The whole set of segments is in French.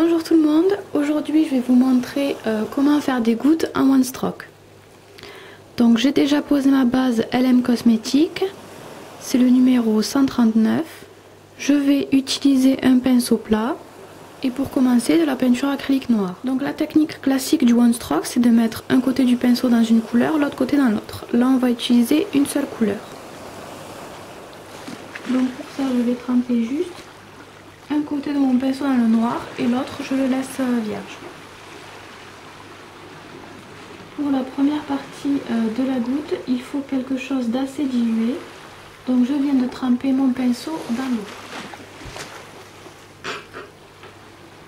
Bonjour tout le monde, aujourd'hui je vais vous montrer comment faire des gouttes en one stroke. Donc j'ai déjà posé ma base LM Cosmétiques, c'est le numéro 139. Je vais utiliser un pinceau plat et pour commencer de la peinture acrylique noire. Donc la technique classique du one stroke, c'est de mettre un côté du pinceau dans une couleur, l'autre côté dans l'autre. Là on va utiliser une seule couleur. Donc pour ça je vais tremper juste un côté de mon pinceau dans le noir et l'autre je le laisse vierge. Pour la première partie de la goutte, il faut quelque chose d'assez dilué. Donc je viens de tremper mon pinceau dans l'eau.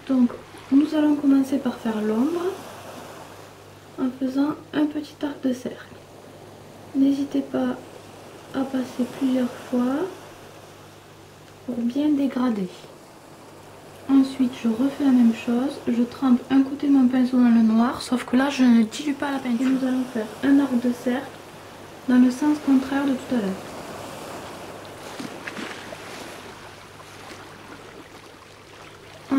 Donc nous allons commencer par faire l'ombre en faisant un petit arc de cercle. N'hésitez pas à passer plusieurs fois pour bien dégrader. Ensuite je refais la même chose, je trempe un côté de mon pinceau dans le noir, sauf que là je ne dilue pas la peinture. Et nous allons faire un arc de cercle dans le sens contraire de tout à l'heure.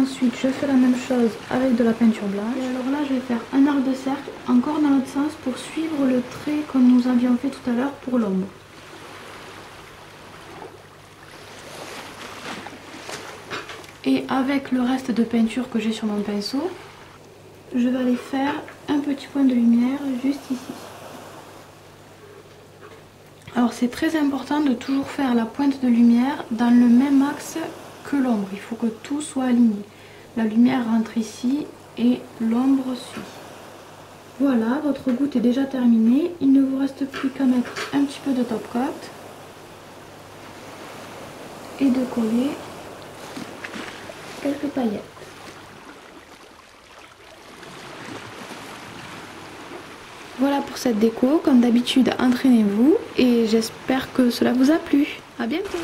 Ensuite je fais la même chose avec de la peinture blanche. Et alors là je vais faire un arc de cercle encore dans l'autre sens pour suivre le trait comme nous avions fait tout à l'heure pour l'ombre. Et avec le reste de peinture que j'ai sur mon pinceau, je vais aller faire un petit point de lumière juste ici. Alors c'est très important de toujours faire la pointe de lumière dans le même axe que l'ombre. Il faut que tout soit aligné. La lumière rentre ici et l'ombre suit. Voilà, votre goutte est déjà terminée. Il ne vous reste plus qu'à mettre un petit peu de top coat et de coller quelques paillettes. Voilà pour cette déco, comme d'habitude entraînez-vous et j'espère que cela vous a plu. À bientôt.